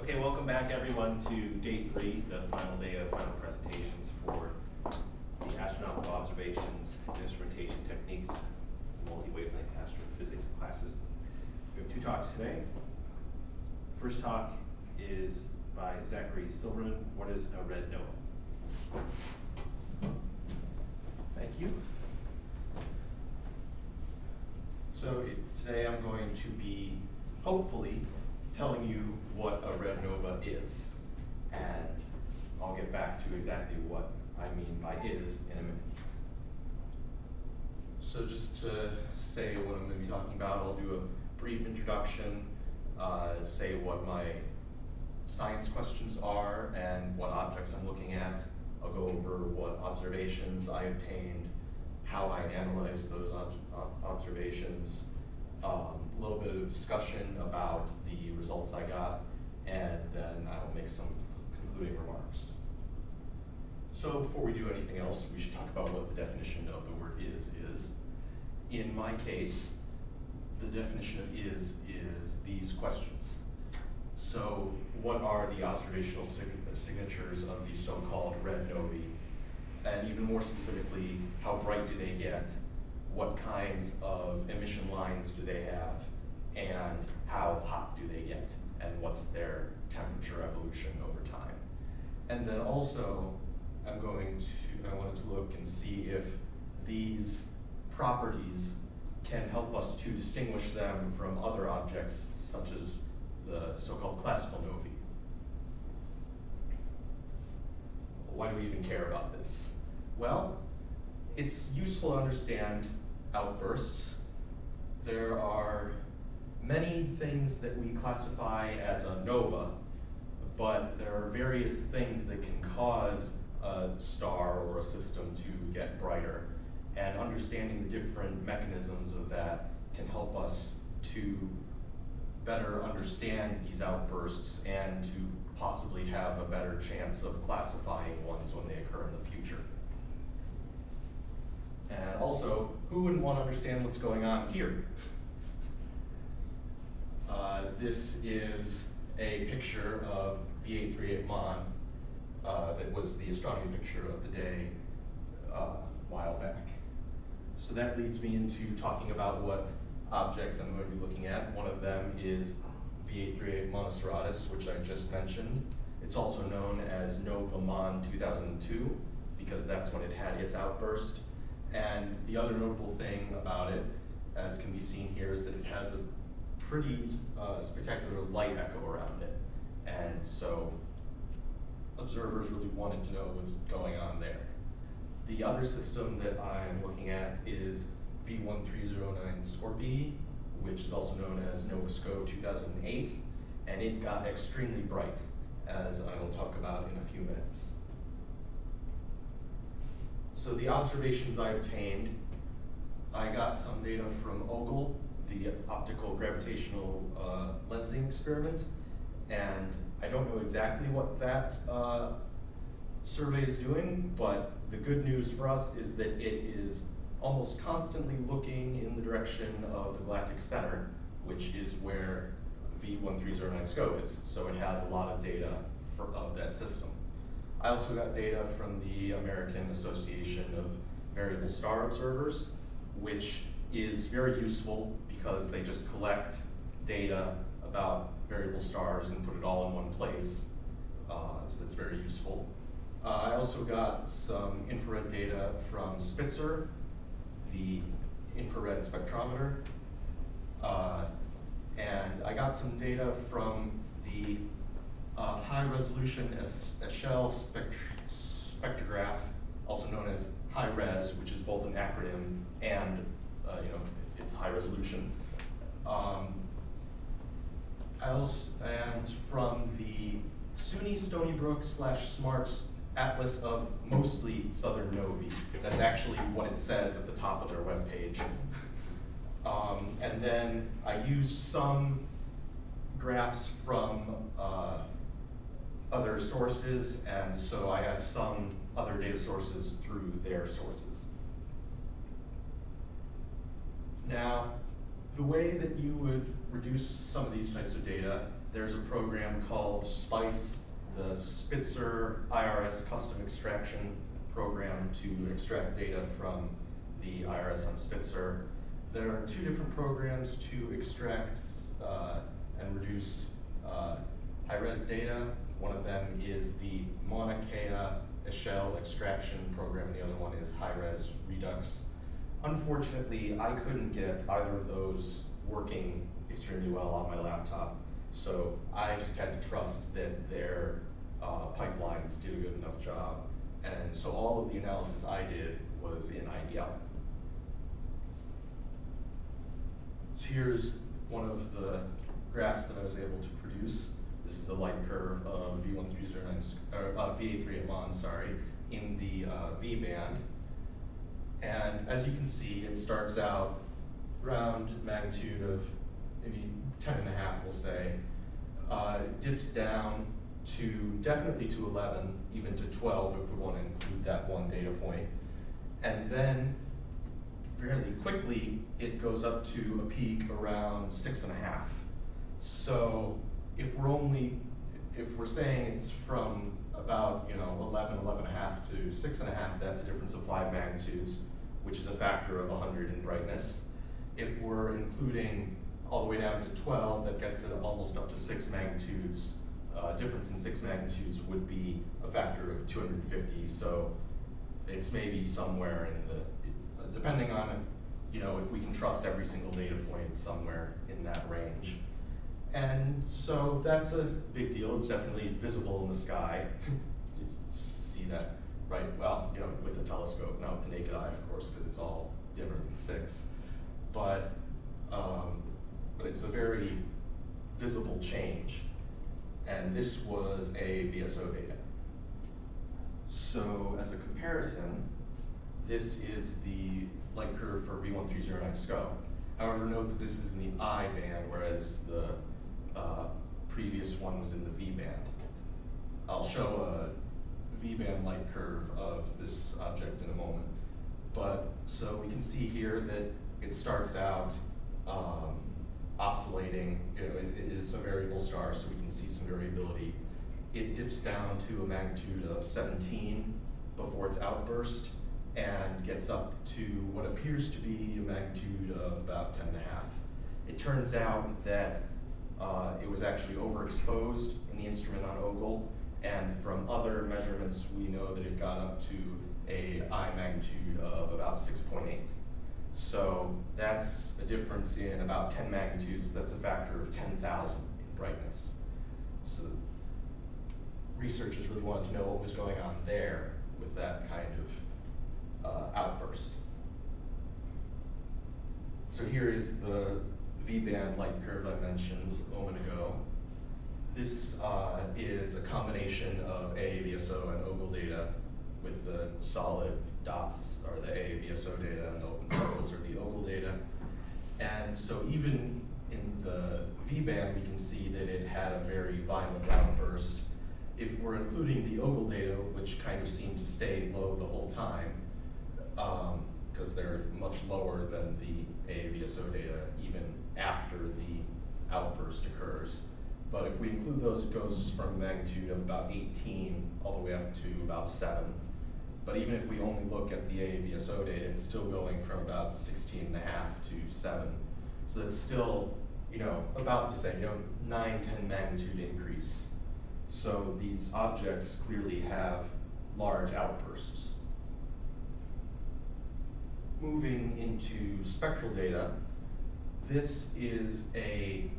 Okay, welcome back everyone to day 3, the final day of final presentations for the astronomical observations and instrumentation techniques, multi-wavelength astrophysics classes. We have 2 talks today. First talk is by Zachary Silberman. What is a red nova? Thank you. So today I'm going to be, hopefully, telling you what a red nova is. And I'll get back to exactly what I mean by is in a minute. So just to say what I'm going to be talking about, I'll do a brief introduction, say what my science questions are and what objects I'm looking at. I'll go over what observations I obtained, how I analyzed those observations, a little bit of discussion about the results I got, and then I will make some concluding remarks. So before we do anything else, we should talk about what the definition of the word is. In my case, the definition of is these questions. So what are the observational signatures of these so-called red novae? And even more specifically, how bright do they get? What kinds of emission lines do they have? And how hot do they get? And what's their temperature evolution over time? And then also, I wanted to look and see if these properties can help us to distinguish them from other objects, such as the so-called classical novae. Why do we even care about this? Well, it's useful to understand outbursts. There are many things that we classify as a nova, but there are various things that can cause a star or a system to get brighter, and understanding the different mechanisms of that can help us to better understand these outbursts and to possibly have a better chance of classifying ones when they occur in the future. And also, who wouldn't want to understand what's going on here? This is a picture of V838 Mon. That was the astronomy picture of the day a while back. So that leads me into talking about what objects I'm going to be looking at. One of them is V838 Monocerotis, which I just mentioned. It's also known as Nova Mon 2002, because that's when it had its outburst. And the other notable thing about it, as can be seen here, is that it has a pretty spectacular light echo around it. And so observers really wanted to know what's going on there. The other system that I'm looking at is V1309 Scorpii, which is also known as Nova SCO 2008, and it got extremely bright, as I will talk about in a few minutes. So the observations I obtained, I got some data from OGLE, the optical gravitational lensing experiment, and I don't know exactly what that survey is doing, but the good news for us is that it is almost constantly looking in the direction of the galactic center, which is where V1309 SCO is. So it has a lot of data of that system. I also got data from the American Association of Variable Star Observers, which is very useful because they just collect data about variable stars and put it all in one place. So that's very useful. I also got some infrared data from Spitzer, the infrared spectrometer, and I got some data from the high-resolution Echelle spectrograph, also known as high-res, which is both an acronym and it's high resolution. And from the SUNY Stony Brook / SMARTS Atlas of Mostly Southern Novae. That's actually what it says at the top of their webpage. And then I used some graphs from other sources, and so I have some other data sources through their sources. Now, The way that you would reduce some of these types of data, there's a program called SPICE, the Spitzer IRS Custom Extraction Program to extract data from the IRS on Spitzer. There are two different programs to extract and reduce high-res data. One of them is the Mauna Kea Eshel Extraction Program, and the other one is High-Res Redux. Unfortunately, I couldn't get either of those working extremely well on my laptop, so I just had to trust that their pipelines did a good enough job. And so all of the analysis I did was in IDL. So here's one of the graphs that I was able to produce. This is the light curve of V83 sorry, in the V band. And as you can see, it starts out around magnitude of maybe 10.5, we'll say. It dips down to definitely to 11, even to 12 if we want to include that one data point. And then fairly quickly, it goes up to a peak around 6.5. So if we're saying it's from about 11.5 to 6.5, that's a difference of 5 magnitudes, which is a factor of 100 in brightness. If we're including all the way down to 12, that gets it almost up to 6 magnitudes. Difference in 6 magnitudes would be a factor of 250. So it's maybe somewhere in the, depending on if we can trust every single data point, somewhere in that range. And so that's a big deal. It's definitely visible in the sky. You see that, right? Well, with the telescope, not with the naked eye, of course, because it's all dimmer than 6. But it's a very visible change. And this was a VSO data. So as a comparison, this is the light curve for V1309 SCO. However, note that this is in the I band, whereas the previous one was in the V band. I'll show a V band light curve of this object in a moment. But so we can see here that it starts out oscillating. It is a variable star, so we can see some variability. It dips down to a magnitude of 17 before its outburst and gets up to what appears to be a magnitude of about 10.5. It turns out that it was actually overexposed in the instrument on Ogle, and from other measurements we know that it got up to a I magnitude of about 6.8. So that's a difference in about 10 magnitudes. That's a factor of 10,000 in brightness. So researchers really wanted to know what was going on there with that kind of outburst. So here is the V-band light curve I mentioned a moment ago. This is a combination of AAVSO and Ogle data, with the solid dots are the AAVSO data and the open circles are the Ogle data. And so even in the V-band, we can see that it had a very violent outburst. If we're including the Ogle data, which kind of seemed to stay low the whole time, because they're much lower than the AAVSO data even after the outburst occurs. But if we include those, it goes from a magnitude of about 18 all the way up to about 7. But even if we only look at the AAVSO data, it's still going from about 16.5 to 7. So it's still, about the same, 9, 10 magnitude increase. So these objects clearly have large outbursts. Moving into spectral data, this is a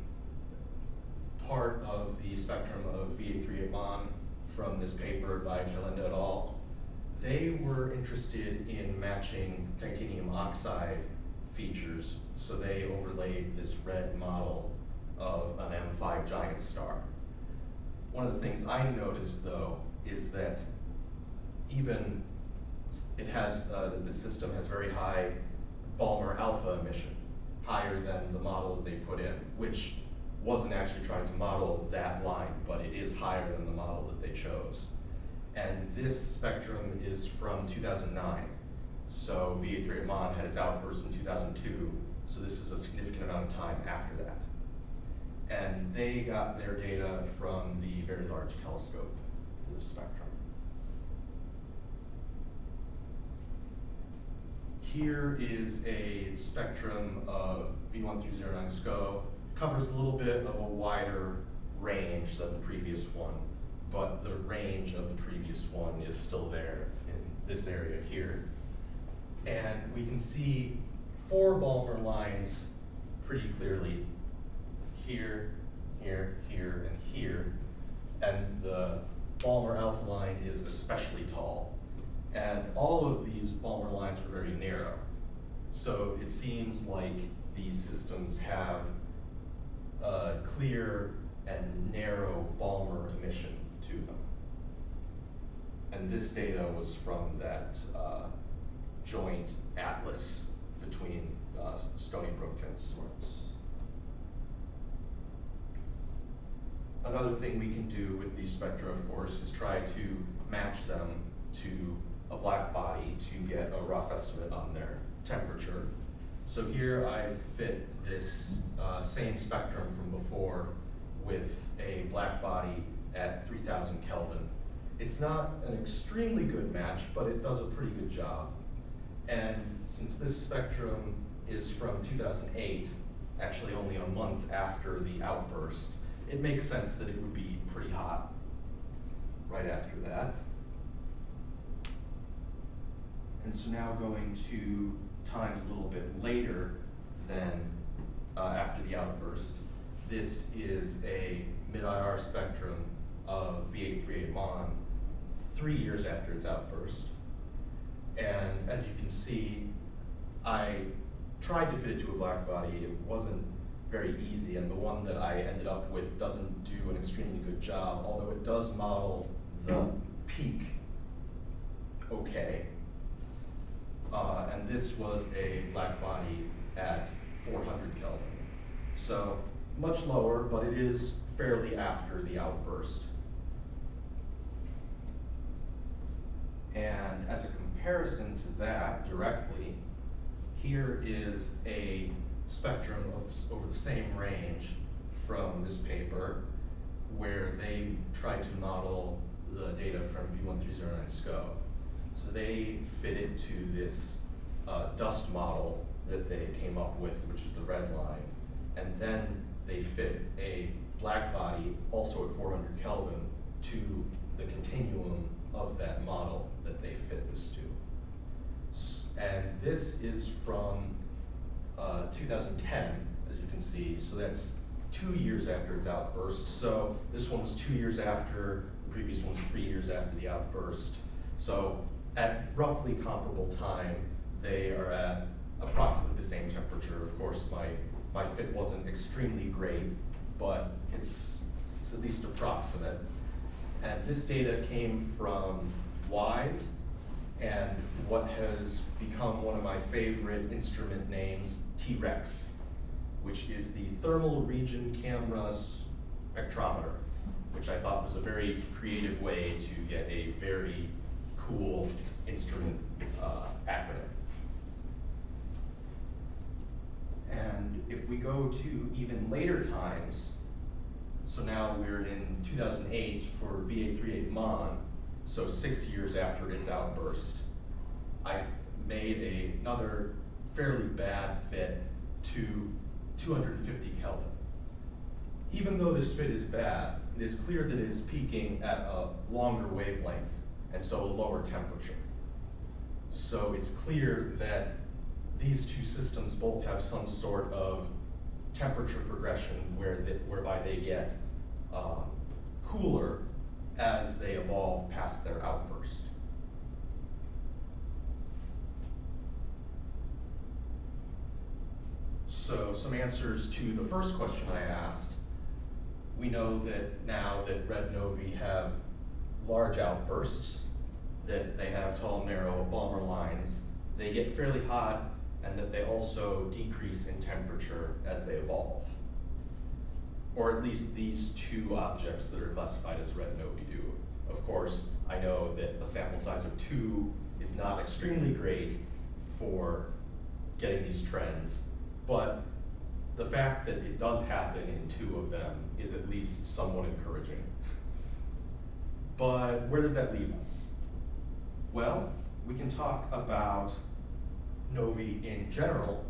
part of the spectrum of V838MON from this paper by Telenda et al. They were interested in matching titanium oxide features, so they overlaid this red model of an M5 giant star. One of the things I noticed, though, is that even it has, the system has very high Balmer alpha emission, higher than the model that they put in, which wasn't actually trying to model that line, but it is higher than the model that they chose. And this spectrum is from 2009. So V83MON had its outburst in 2002, So this is a significant amount of time after that. And they got their data from the Very Large Telescope for the spectrum. Here is a spectrum of V1309 SCO. Covers a little bit of a wider range than the previous one, but the range of the previous one is still there in this area here. And we can see 4 Balmer lines pretty clearly, here, here, here, and here. And the Balmer alpha line is especially tall. And all of these Balmer lines were very narrow. So it seems like these systems have a clear and narrow Balmer emission to them. And this data was from that joint atlas between Stony Brook and Swartz. Another thing we can do with these spectra, of course, is try to match them to a black body to get a rough estimate on their temperature. So here I fit this same spectrum from before with a black body at 3000 Kelvin. It's not an extremely good match, but it does a pretty good job. And since this spectrum is from 2008, actually only a month after the outburst, it makes sense that it would be pretty hot right after that. And so now going to times a little bit later than after the outburst, this is a mid-IR spectrum of V838 Mon 3 years after its outburst. And as you can see, I tried to fit it to a black body. It wasn't very easy, and the one that I ended up with doesn't do an extremely good job, although it does model the peak okay. And this was a black body at 400 Kelvin. So much lower, but it is fairly after the outburst. And as a comparison to that directly, here is a spectrum of over the same range from this paper where they tried to model the data from V1309 SCO. So they fit it to this dust model that they came up with, which is the red line. And then they fit a black body, also at 400 Kelvin, to the continuum of that model that they fit this to. And this is from 2010, as you can see, so that's 2 years after its outburst. So this one was 2 years after, the previous one was 3 years after the outburst. So at roughly comparable time, they are at approximately the same temperature. Of course, my fit wasn't extremely great, but it's at least approximate. And this data came from WISE and what has become one of my favorite instrument names, T-REX, which is the Thermal Region Camera Spectrometer, which I thought was a very creative way to get a very cool instrument acronym. And if we go to even later times, so now we're in 2008 for V838 Mon, so 6 years after its outburst, I made another fairly bad fit to 250 Kelvin. Even though this fit is bad, it is clear that it is peaking at a longer wavelength and so a lower temperature. So it's clear that these two systems both have some sort of temperature progression whereby they get cooler as they evolve past their outburst. So some answers to the first question I asked. We know that now that red novae have large outbursts, that they have tall, narrow Balmer lines, they get fairly hot, and that they also decrease in temperature as they evolve. Or at least these two objects that are classified as red novae do. Of course, I know that a sample size of 2 is not extremely great for getting these trends, But the fact that it does happen in 2 of them is at least somewhat encouraging. But where does that leave us? Well, we can talk about novae in general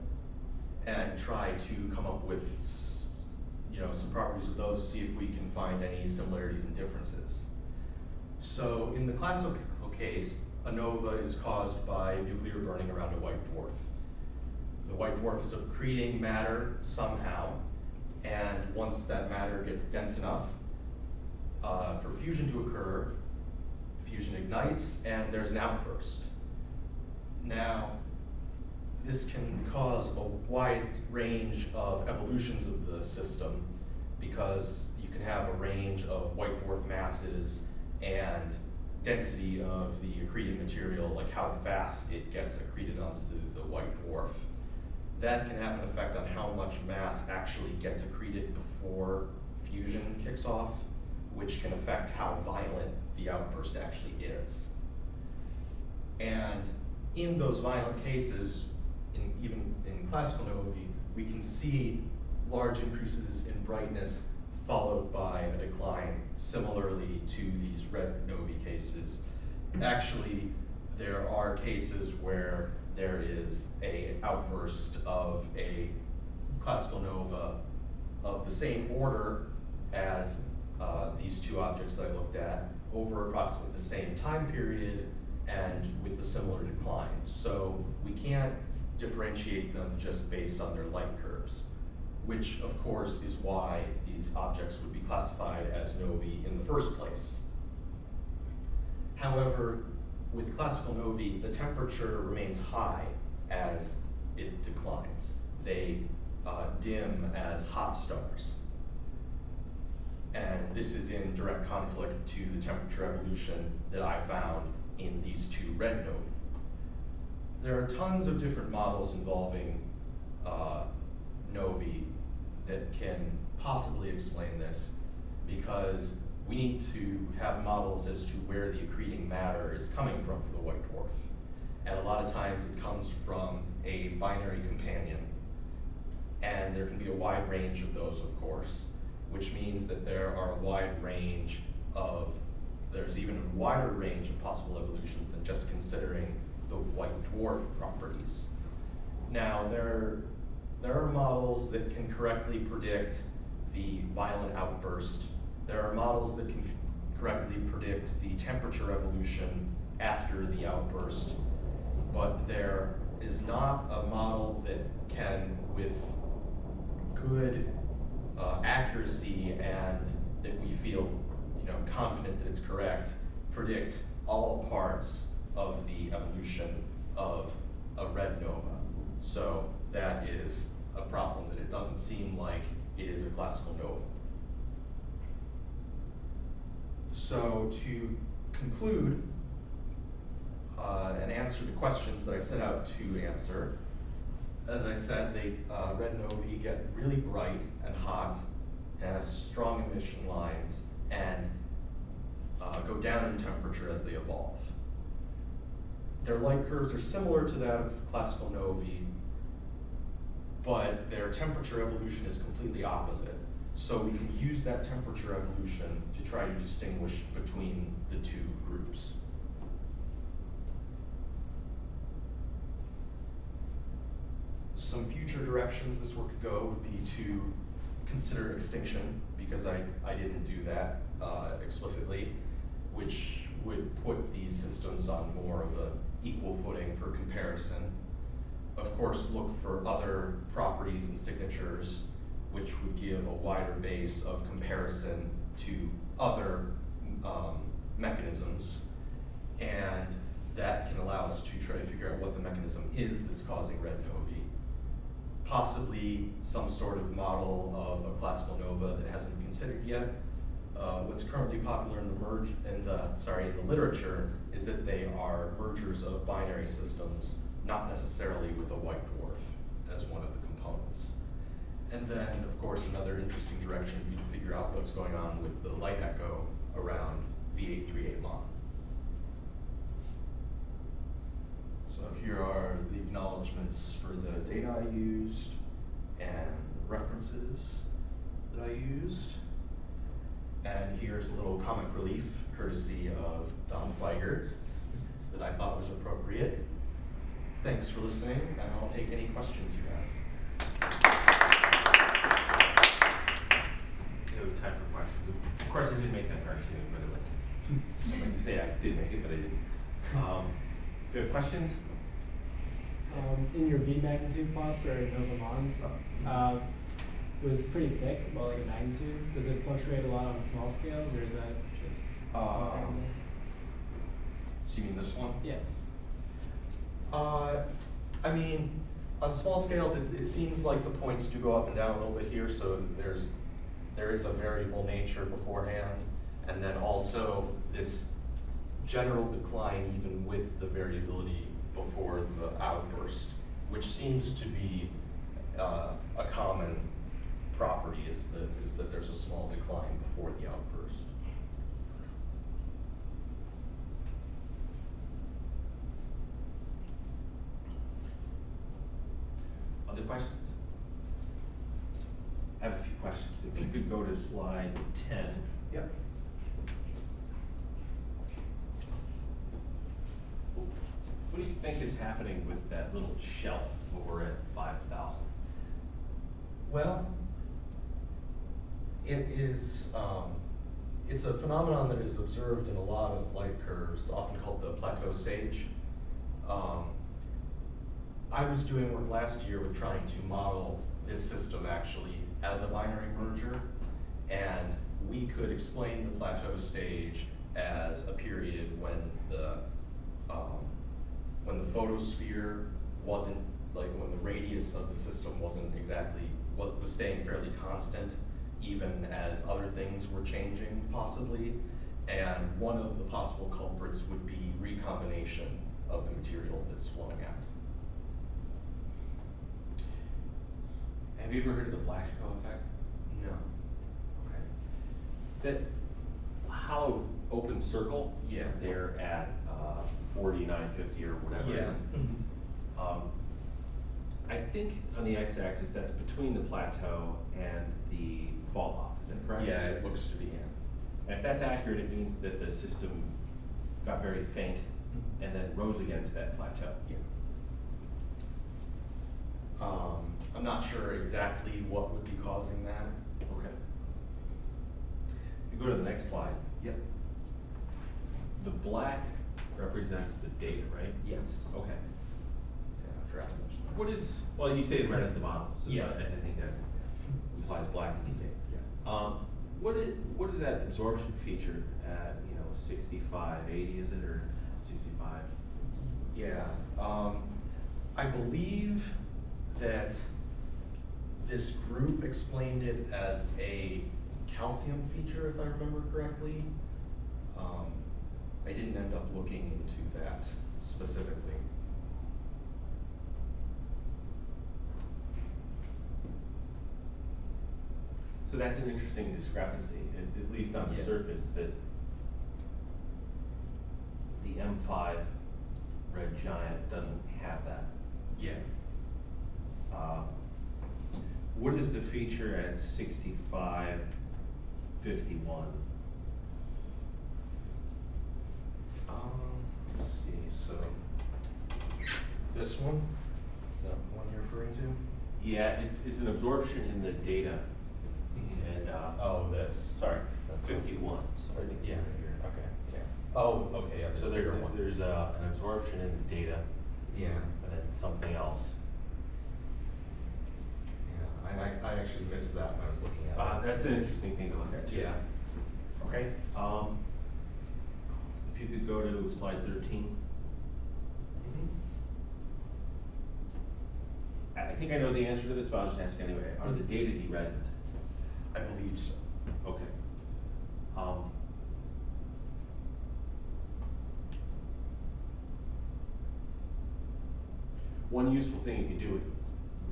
and try to come up with some properties of those, see if we can find any similarities and differences. So in the classical case, a nova is caused by nuclear burning around a white dwarf. The white dwarf is accreting matter somehow, and once that matter gets dense enough for fusion to occur, fusion ignites and there's an outburst. Now, this can cause a wide range of evolutions of the system because you can have a range of white dwarf masses and density of the accreting material, like how fast it gets accreted onto the white dwarf. That can have an effect on how much mass actually gets accreted before fusion kicks off, which can affect how violent the outburst actually is. And in those violent cases, even in classical novae, we can see large increases in brightness followed by a decline, similarly to these red novae cases. Actually, there are cases where there is an outburst of a classical nova of the same order as these 2 objects that I looked at over approximately the same time period and with a similar decline. So we can't differentiate them just based on their light curves, which of course is why these objects would be classified as novae in the first place. However, with classical novae, the temperature remains high as it declines. They dim as hot stars. And this is in direct conflict to the temperature evolution that I found in these 2 red novae. There are tons of different models involving novae that can possibly explain this, because we need to have models as to where the accreting matter is coming from for the white dwarf. And a lot of times it comes from a binary companion. And there can be a wide range of those, of course, which means that there's even a wider range of possible evolutions than just considering the white dwarf properties. Now, there are models that can correctly predict the violent outburst. There are models that can correctly predict the temperature evolution after the outburst, but there is not a model that can, with good accuracy and that we feel confident that it's correct, predict all parts of the evolution of a red nova. So that is a problem, that it doesn't seem like it is a classical nova. So to conclude and answer the questions that I set out to answer, as I said, red novae get really bright and hot, have strong emission lines, and go down in temperature as they evolve. Their light curves are similar to that of classical novae, but their temperature evolution is completely opposite. So we can use that temperature evolution to try to distinguish between the 2 groups. Some future directions this work could go would be to consider extinction, because I didn't do that explicitly, which would put these systems on more of an equal footing for comparison. Of course, look for other properties and signatures which would give a wider base of comparison to other mechanisms, and that can allow us to try to figure out what the mechanism is that's causing red novae. Possibly some sort of model of a classical nova that hasn't been considered yet. What's currently popular in the literature is that they are mergers of binary systems, not necessarily with a white dwarf as one of the components. And then, of course, another interesting direction would be to figure out what's going on with the light echo around V838 Mon. So here are the acknowledgements for the data I used. and references that I used. And here's a little comic relief courtesy of Don Feiger that I thought was appropriate. Thanks for listening, and I'll take any questions you have. No time for questions. Of course, I didn't make that cartoon, but it was. I'd like to say I did make it, but I didn't. Do you have questions? In your beat magnitude plot for Nova Mons, it was pretty thick, about like a magnitude. Does it fluctuate a lot on small scales, or is that just So you mean this one? Yes. I mean, on small scales, it seems like the points do go up and down a little bit here, so there is a variable nature beforehand, and then also this general decline even with the variability before the outburst, which seems to be a common property is that there's a small decline before the outburst. Other questions? I have a few questions. If you could go to slide 10. Yep. What do you think is happening with that little shelf over at 5,000? Well, it is, it's a phenomenon that is observed in a lot of light curves, often called the plateau stage. I was doing work last year with trying to model this system actually as a binary merger, and we could explain the plateau stage as a period when the photosphere wasn't, like when the radius of the system wasn't exactly, was staying fairly constant, even as other things were changing possibly. And one of the possible culprits would be recombination of the material that's flowing out. Have you ever heard of the Blaschko effect? No. Okay. That hollow open circle, Yeah. they're at 4950 or whatever it is. I think on the x-axis that's between the plateau and the fall off. Is that correct? Yeah, it looks to be, yeah. And if that's accurate, it means that the system got very faint and then rose again to that plateau. Yeah. I'm not sure exactly what would be causing that. Okay. You go to the next slide. Yep. The black represents the data, right? Yes. Okay. Yeah, I forgot to mention that. What is, well, you say red is the bottom, so Yeah. I think that implies black is the data. Yeah. What is that absorption feature at, 65, 80 is it, or 65? Yeah. I believe that this group explained it as a calcium feature, if I remember correctly. I didn't end up looking into that specifically. So that's an interesting discrepancy, at least on the Yeah. surface, that the M5 red giant doesn't have that. Yeah. What is the feature at 6551? Let's see, so this one, is that the one you're referring to? Yeah, it's an absorption in the data. And Oh, this. sorry, That's 51. Sorry, yeah, okay, yeah. Oh, okay, yeah, So there's an absorption in the data Yeah, and then something else. yeah, I actually missed that when I was looking at it. That's an interesting thing to look at too. Yeah. Okay. If you could go to slide 13. I think I know the answer to this, but I'll just ask anyway. Are the data de-reddened? I believe so. Okay. One useful thing you can do with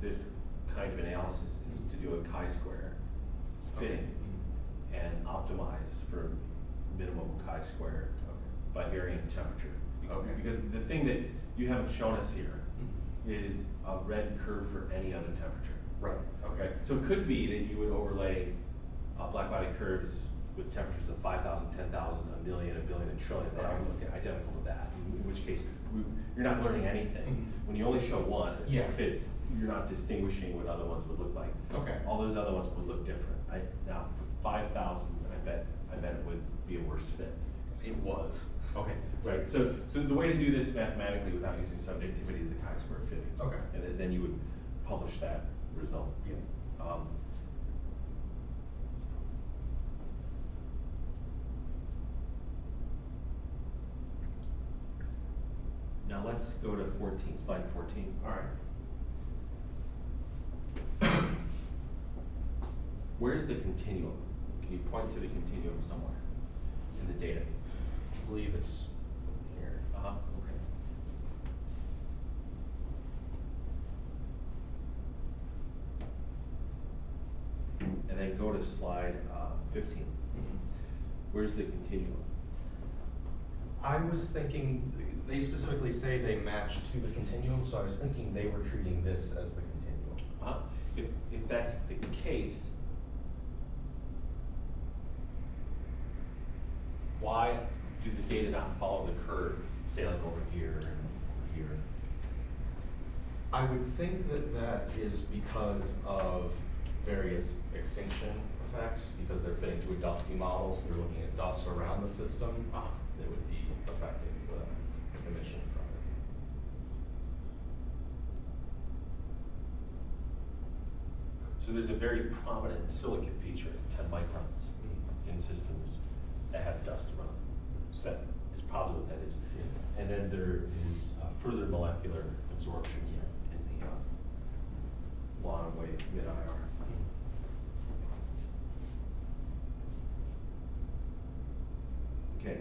this kind of analysis is to do a chi-square fitting and optimize for minimum chi-square by varying temperature. Okay. Because the thing that you haven't shown us here is a red curve for any other temperature. Right, okay. So it could be that you would overlay black body curves with temperatures of 5,000, 10,000, a million, a billion, a trillion. They all look identical to that, in which case you're not learning anything. Mhm. When you only show one, Yeah. it fits, you're not distinguishing what other ones would look like. Okay. All those other ones would look different. Now, for 5,000, I bet it would be a worse fit. It was. Okay, right. So the way to do this mathematically without using subjectivity is the chi-square fitting. Okay. And then you would publish that result. Yeah. Now let's go to 14, slide 14. All right. Where's the continuum? Can you point to the continuum somewhere in the data? I believe it's here. Okay. And then go to slide 15. Mhm. Where's the continuum? I was thinking, they specifically say they match to the continuum, so I was thinking they were treating this as the continuum. If that's the case, why do the data not follow the curve, say like over here and over here? I would think that that is because of various extinction effects, because they're fitting to a dusty model, so they're looking at dust around the system that would be affecting the emission from it. So there's a very prominent silicate feature, 10 microns, in systems that have dust around them. So that is probably what that is. Yeah. And then there is further molecular absorption in the long wave mid-IR. Okay,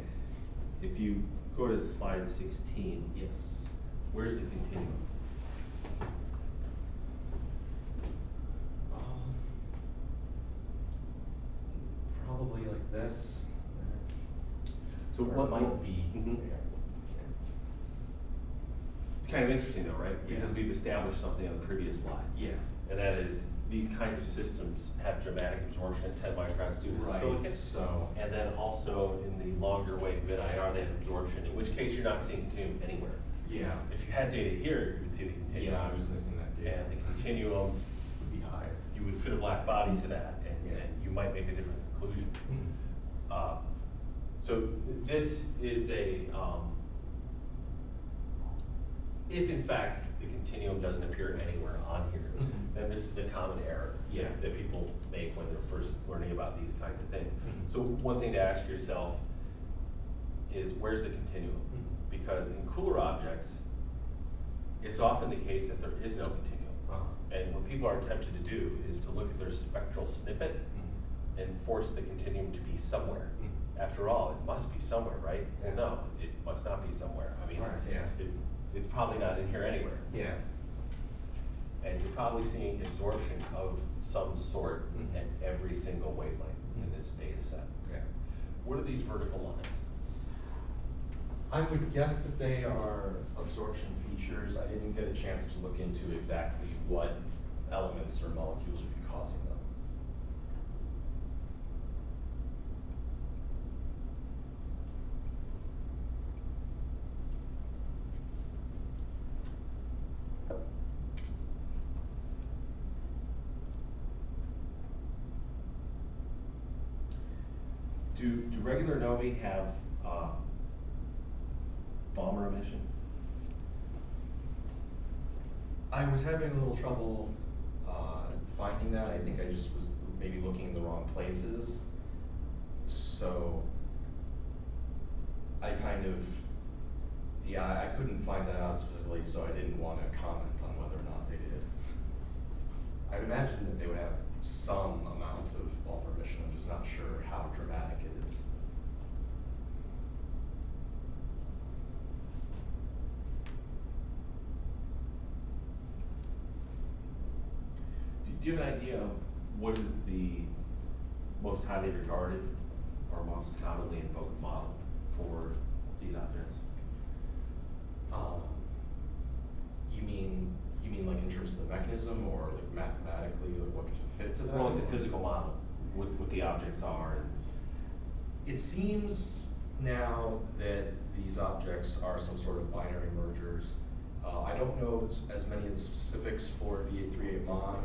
if you go to slide 16, Yes. where's the continuum? Probably like this. So Or what it might be? Mhm. Yeah. It's kind of interesting though, right? Because Yeah. we've established something on the previous slide. Yeah. And that is, these kinds of systems have dramatic absorption at 10 microns due to Right, silicon. so- And then also in the longer wave mid-IR, they have absorption, in which case you're not seeing continuum anywhere. Yeah. If you had data here, you would see the continuum. Yeah, I was missing that data. And the continuum, Would be higher. you would fit a black body to that, Yeah. and you might make a different conclusion. So this is if in fact the continuum doesn't appear anywhere on here, Mhm. then this is a common error Yeah. that people make when they're first learning about these kinds of things. Mhm. So one thing to ask yourself is, where's the continuum? Mhm. Because in cooler objects, it's often the case that there is no continuum. And what people are tempted to do is to look at their spectral snippet Mhm. and force the continuum to be somewhere. Mhm. After all, it must be somewhere, right? Well, no, it must not be somewhere. I mean, Right, yeah. it's probably not in here anywhere. Yeah. And you're probably seeing absorption of some sort Mhm. at every single wavelength in this data set. Okay. What are these vertical lines? I would guess that they are absorption features. I didn't get a chance to look into exactly what elements or molecules would be causing them. Do regular novae have Balmer emission? I was having a little trouble finding that. I think I just was maybe looking in the wrong places. So I kind of, I couldn't find that out specifically, so I didn't want to comment on whether or not they did. I'd imagine that they would have some amount of Balmer emission. I'm just not sure how dramatic it is. Do you have an idea of what is the most highly regarded or most commonly invoked model for these objects? You mean You mean like in terms of the mechanism, or like mathematically, like what to fit to that? Well, like the physical model, what the objects are, and It seems now that these objects are some sort of binary mergers. I don't know as many of the specifics for V838 Mon.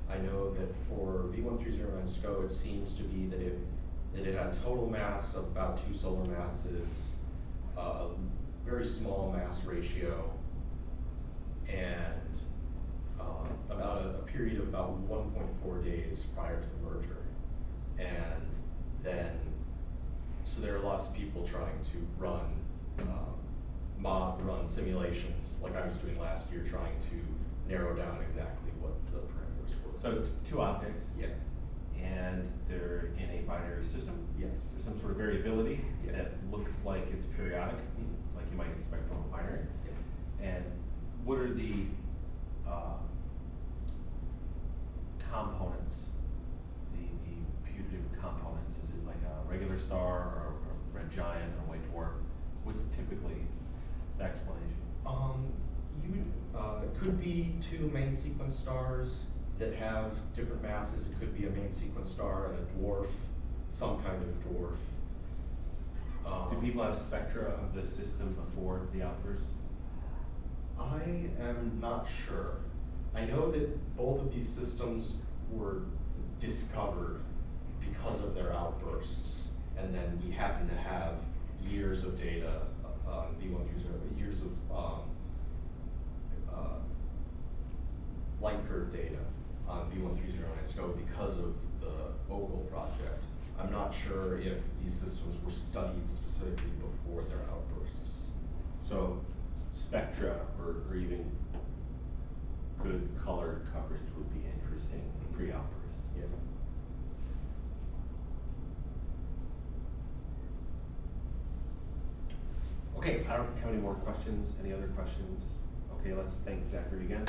I know that for V1309 SCO, it seems to be that it had a total mass of about 2 solar masses, a very small mass ratio, and about a period of about 1.4 days prior to the merger. And then, so there are lots of people trying to run run simulations, like I was doing last year, trying to narrow down exactly what the parameters were. so 2 objects, Yeah. and they're in a binary system. Yes. There's some sort of variability Yeah. that looks like it's periodic, like you might expect from a binary. Yeah. And what are the components, the putative components? Is it like a regular star or a red giant or a white dwarf? What's typically the explanation? It could be 2 main sequence stars that have different masses. It could be a main sequence star and a dwarf, some kind of dwarf. Do people have spectra of the system before the outburst? I am not sure. I know that both of these systems were discovered because of their outbursts, and then we happen to have years of data on V130, years of light curve data on V1309 SCO because of the OGLE project. I'm not sure if these systems were studied specifically before their outbursts. So spectra or even good colored coverage would be interesting pre-outburst. Yeah. Okay, I don't have any more questions. Any other questions? Okay, let's thank Zachary again.